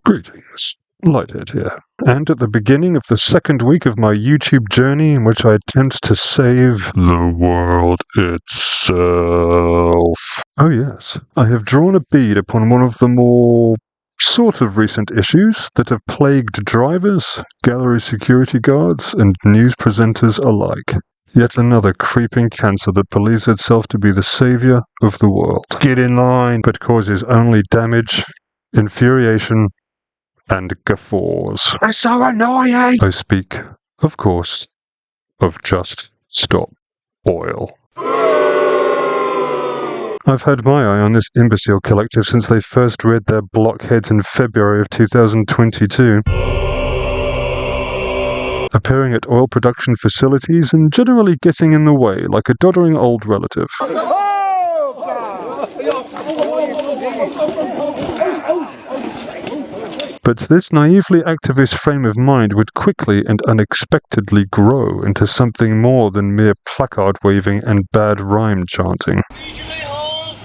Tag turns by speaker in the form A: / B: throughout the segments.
A: Greetings, Lighthead here, and at the beginning of the second week of my YouTube journey in which I attempt to save the world itself. Oh yes, I have drawn a bead upon one of the more sort of recent issues that have plagued drivers, gallery security guards, and news presenters alike. Yet another creeping cancer that believes itself to be the savior of the world. Get in line, but causes only damage, infuriation, and guffaws. That's so annoying! I speak, of course, of Just Stop Oil. I've had my eye on this imbecile collective since they first read their blockheads in February of 2022. Appearing at oil production facilities and generally getting in the way like a doddering old relative. But this naively activist frame of mind would quickly and unexpectedly grow into something more than mere placard waving and bad rhyme chanting.
B: All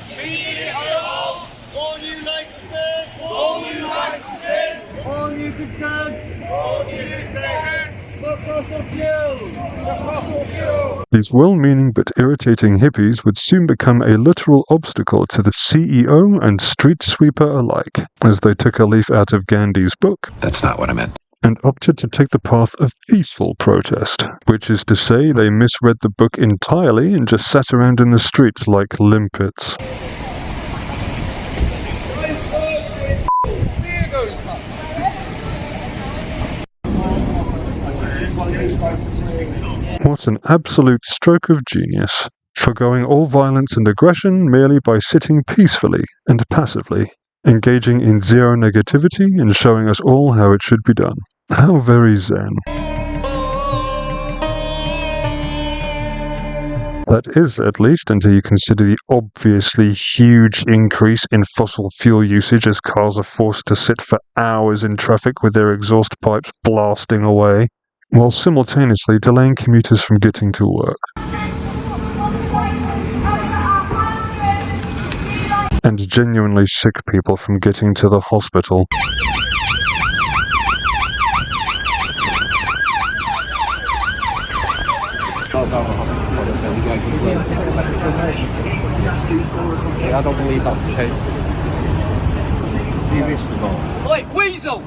B: new licenses! All new licenses! All new concerns! All new concerns! For fossil fuels! For fossil fuels!
A: These well-meaning but irritating hippies would soon become a literal obstacle to the CEO and street sweeper alike, as they took a leaf out of Gandhi's book.
C: That's not what I meant.
A: And opted to take the path of peaceful protest, which is to say they misread the book entirely and just sat around in the streets like limpets. What an absolute stroke of genius, forgoing all violence and aggression merely by sitting peacefully and passively, engaging in zero negativity and showing us all how it should be done. How very zen. That is, at least, until you consider the obviously huge increase in fossil fuel usage as cars are forced to sit for hours in traffic with their exhaust pipes blasting away, while simultaneously delaying commuters from getting to work. And genuinely sick people from getting to the hospital.
D: I don't believe that's the case.
E: He needs to go.
B: Oi, Weasel!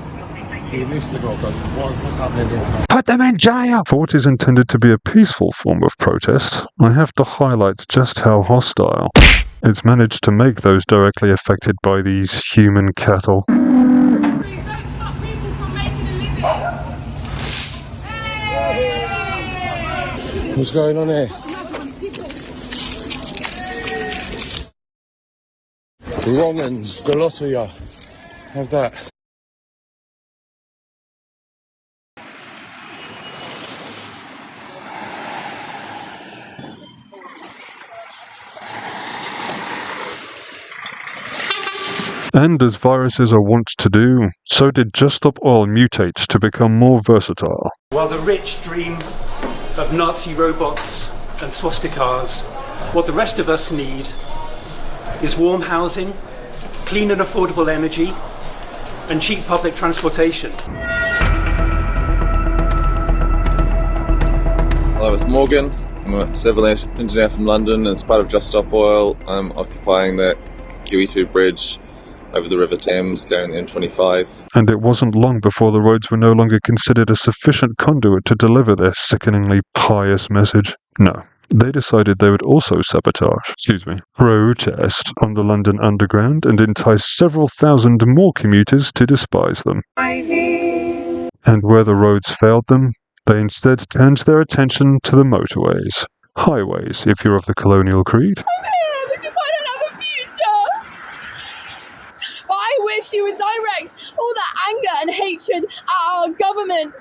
E: He needs to go because what's happening inside?
A: Put them in jail! For what is intended to be a peaceful form of protest, I have to highlight just how hostile it's managed to make those directly affected by these human cattle.
F: Please don't stop people from making a living.
E: What's going on here? Romans, the lot of you. Have that.
A: And as viruses are wont to do, so did Just Stop Oil mutate to become more versatile.
G: While the rich dream of Nazi robots and swastikas, what the rest of us need is warm housing, clean and affordable energy, and cheap public transportation.
H: Hello, it's Morgan. I'm a civil engineer from London, and as part of Just Stop Oil, I'm occupying the QE2 bridge over the River Thames going the M25.
A: And it wasn't long before the roads were no longer considered a sufficient conduit to deliver their sickeningly pious message. No. They decided they would also protest on the London Underground and entice several thousand more commuters to despise them. And where the roads failed them, they instead turned their attention to the motorways. Highways, if you're of the colonial creed.
F: I'm here because I don't have a future. But I wish you would direct all that anger and hatred at our government.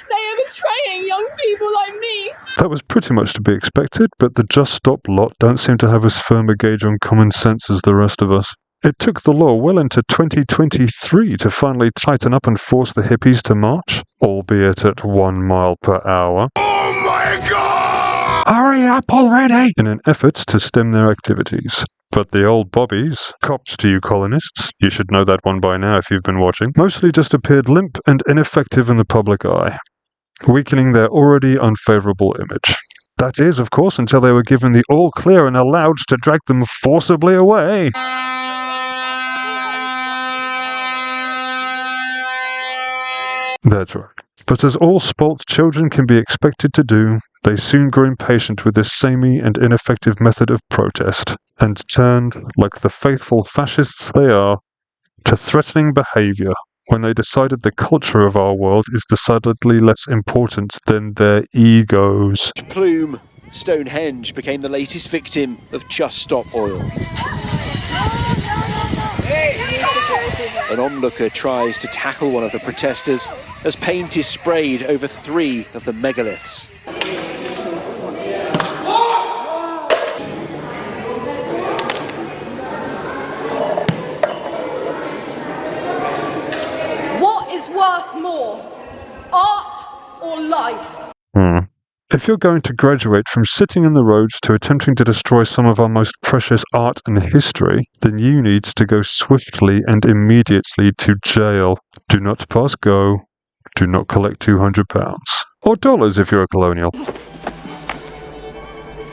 F: They are betraying young people like me.
A: That was pretty much to be expected, but the Just Stop lot don't seem to have as firm a gauge on common sense as the rest of us. It took the law well into 2023 to finally tighten up and force the hippies to march, albeit at 1 mile per hour.
E: Oh my God!
A: Hurry up already! In an effort to stem their activities. But the old bobbies, cops to you colonists, you should know that one by now if you've been watching, mostly just appeared limp and ineffective in the public eye, weakening their already unfavourable image. That is, of course, until they were given the all-clear and allowed to drag them forcibly away. That's right. But as all spoilt children can be expected to do, they soon grew impatient with this samey and ineffective method of protest, and turned, like the faithful fascists they are, to threatening behaviour when they decided the culture of our world is decidedly less important than their egos.
C: Plume, Stonehenge, became the latest victim of Just Stop Oil. An onlooker tries to tackle one of the protesters as paint is sprayed over 3 of the megaliths.
I: What is worth more, art or life?
A: If you're going to graduate from sitting in the roads to attempting to destroy some of our most precious art and history, then you need to go swiftly and immediately to jail. Do not pass go. Do not collect £200. Or dollars if you're a colonial.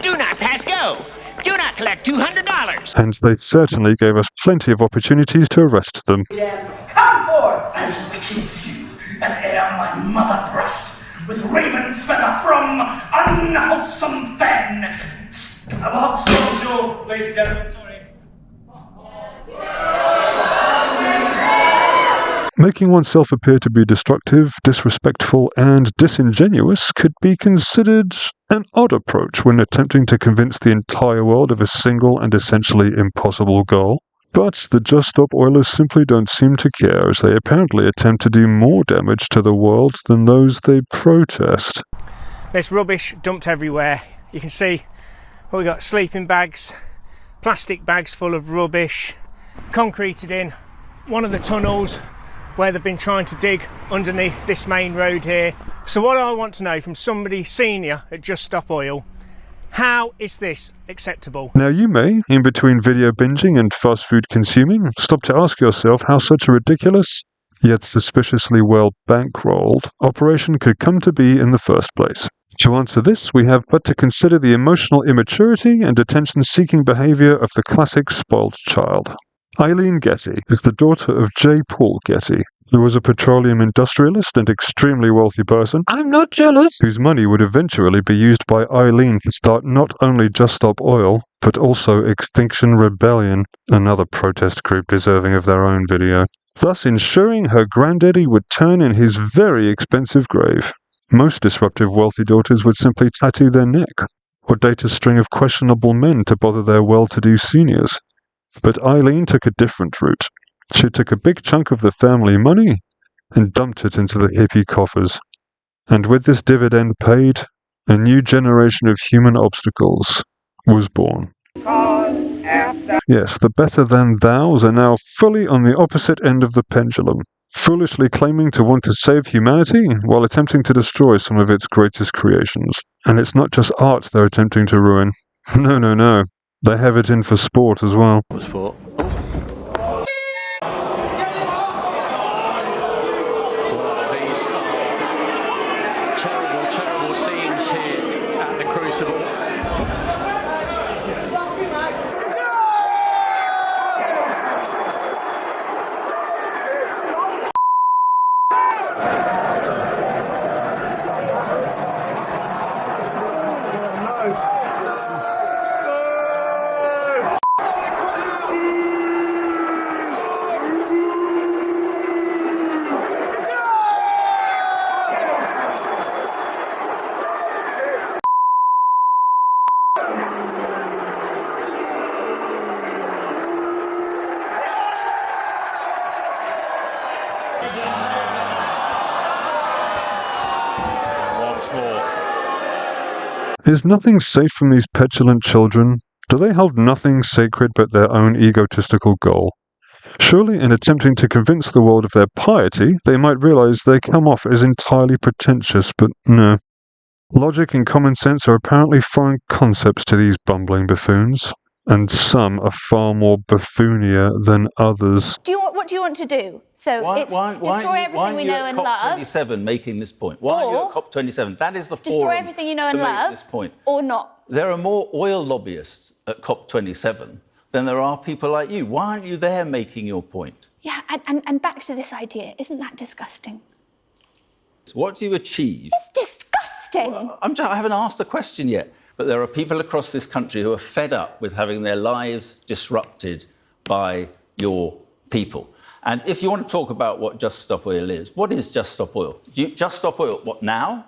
J: Do not pass go. Do not collect $200.
A: And they certainly gave us plenty of opportunities to arrest them.
J: Come forth! As wicked you as ere my mother brushed with raven's feather from unwholesome fen. About social, ladies and gentlemen, sorry.
A: Making oneself appear to be destructive, disrespectful, and disingenuous could be considered an odd approach when attempting to convince the entire world of a single and essentially impossible goal. But the Just Stop Oilers simply don't seem to care, as they apparently attempt to do more damage to the world than those they protest.
K: There's rubbish dumped everywhere. You can see we've got sleeping bags, plastic bags full of rubbish, concreted in one of the tunnels where they've been trying to dig underneath this main road here. So what I want to know from somebody senior at Just Stop Oil, how is this acceptable?
A: Now you may, in between video binging and fast food consuming, stop to ask yourself how such a ridiculous, yet suspiciously well bankrolled, operation could come to be in the first place. To answer this, we have but to consider the emotional immaturity and attention-seeking behaviour of the classic spoiled child. Eileen Getty is the daughter of J. Paul Getty, who was a petroleum industrialist and extremely wealthy person. I'm not jealous! Whose money would eventually be used by Eileen to start not only Just Stop Oil, but also Extinction Rebellion, another protest group deserving of their own video, thus ensuring her granddaddy would turn in his very expensive grave. Most disruptive wealthy daughters would simply tattoo their neck, or date a string of questionable men to bother their well-to-do seniors. But Eileen took a different route. She took a big chunk of the family money and dumped it into the hippie coffers. And with this dividend paid, a new generation of human obstacles was born. Yes, the better-than-thous are now fully on the opposite end of the pendulum, foolishly claiming to want to save humanity while attempting to destroy some of its greatest creations. And it's not just art they're attempting to ruin. No. They have it in for sport as well.
C: Was for these terrible scenes here at the Crucible. Once more.
A: Is nothing safe from these petulant children? Do they hold nothing sacred but their own egotistical goal? Surely, in attempting to convince the world of their piety, they might realize they come off as entirely pretentious, but no. Logic and common sense are apparently foreign concepts to these bumbling buffoons, and some are far more buffoonier than others.
L: What do you want to do? So destroy everything we know and love.
M: Why are you at COP27 making this point? Why are you at COP27? That is the forum
L: destroy everything you know and love,
M: this point.
L: Or not.
M: There are more oil lobbyists at COP27 than there are people like you. Why aren't you there making your point?
L: Yeah, and back to this idea. Isn't that disgusting?
M: What do you achieve?
L: It's disgusting.
M: Well, I haven't asked the question yet, but there are people across this country who are fed up with having their lives disrupted by your people. And if you want to talk about what Just Stop Oil is, what is Just Stop Oil? Just Stop Oil, what, now?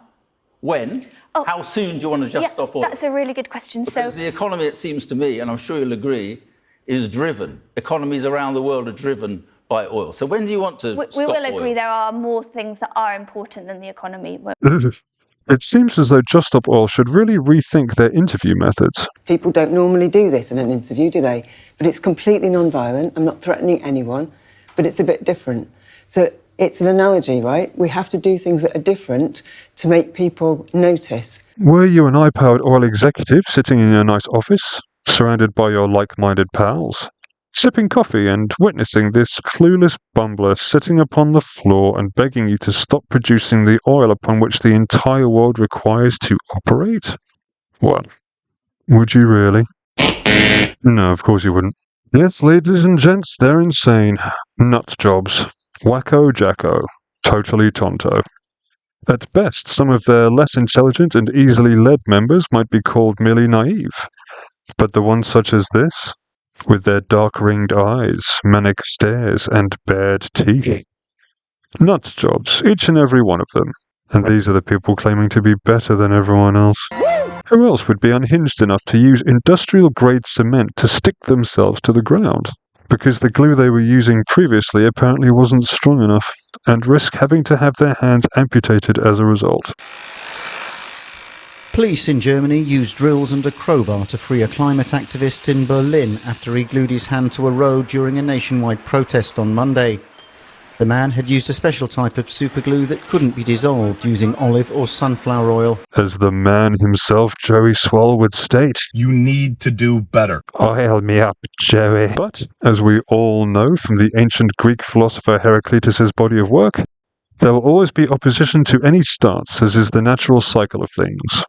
M: When?
L: Oh,
M: how soon do you want to just stop oil?
L: That's a really good question.
M: Because the economy, it seems to me, and I'm sure you'll agree, is driven. Economies around the world are driven by oil. So when do you want to stop
L: we will
M: oil?
L: agree there are more things that are important than the economy.
A: It seems as though Just Stop Oil should really rethink their interview methods.
N: People don't normally do this in an interview, do they? But it's completely non-violent. I'm not threatening anyone, but it's a bit different. So it's an analogy, right? We have to do things that are different to make people notice.
A: Were you an high-powered oil executive sitting in a nice office, surrounded by your like-minded pals, sipping coffee and witnessing this clueless bumbler sitting upon the floor and begging you to stop producing the oil upon which the entire world requires to operate? Well, would you really? No, of course you wouldn't. Yes, ladies and gents, they're insane. Nut jobs. Wacko jacko. Totally tonto. At best, some of their less intelligent and easily led members might be called merely naive. But the ones such as this, with their dark-ringed eyes, manic stares, and bared teeth. Nut jobs, each and every one of them. And these are the people claiming to be better than everyone else. Who else would be unhinged enough to use industrial-grade cement to stick themselves to the ground? Because the glue they were using previously apparently wasn't strong enough, and risk having to have their hands amputated as a result.
O: Police in Germany used drills and a crowbar to free a climate activist in Berlin after he glued his hand to a road during a nationwide protest on Monday. The man had used a special type of superglue that couldn't be dissolved using olive or sunflower oil.
A: As the man himself, Joey Swall, would state,
P: "You need to do better.
A: Oil me up, Joey." But, as we all know from the ancient Greek philosopher Heraclitus' body of work, there will always be opposition to any stance, as is the natural cycle of things.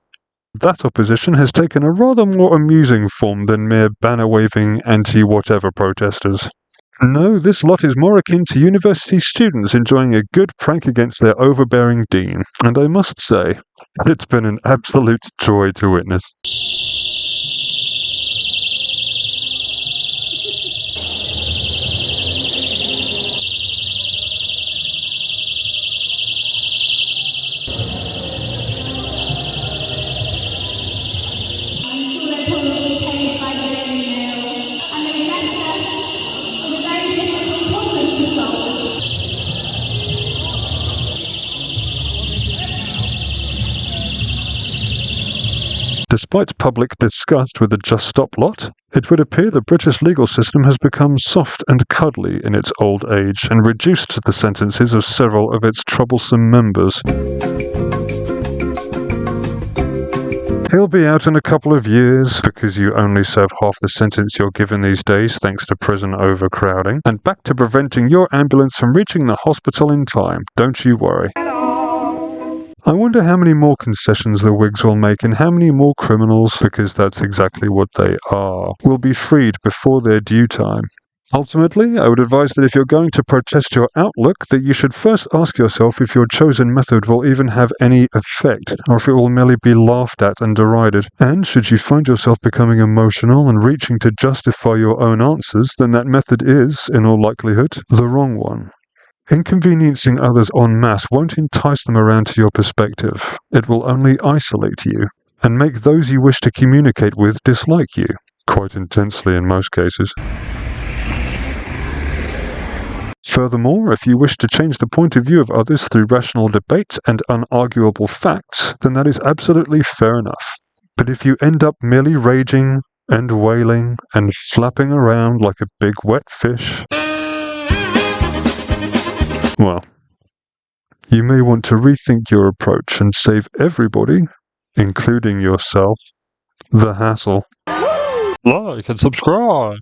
A: That opposition has taken a rather more amusing form than mere banner-waving anti-whatever protesters. No, this lot is more akin to university students enjoying a good prank against their overbearing dean, and I must say, it's been an absolute joy to witness. Despite public disgust with the Just Stop lot, it would appear the British legal system has become soft and cuddly in its old age and reduced the sentences of several of its troublesome members. He'll be out in a couple of years because you only serve half the sentence you're given these days thanks to prison overcrowding, and back to preventing your ambulance from reaching the hospital in time, don't you worry. I wonder how many more concessions the Whigs will make and how many more criminals, because that's exactly what they are, will be freed before their due time. Ultimately, I would advise that if you're going to protest your outlook, that you should first ask yourself if your chosen method will even have any effect, or if it will merely be laughed at and derided. And should you find yourself becoming emotional and reaching to justify your own answers, then that method is, in all likelihood, the wrong one. Inconveniencing others en masse won't entice them around to your perspective. It will only isolate you, and make those you wish to communicate with dislike you, quite intensely in most cases. Furthermore, if you wish to change the point of view of others through rational debate and unarguable facts, then that is absolutely fair enough. But if you end up merely raging and wailing and flapping around like a big wet fish, well, you may want to rethink your approach and save everybody including yourself, the hassle. Like and subscribe.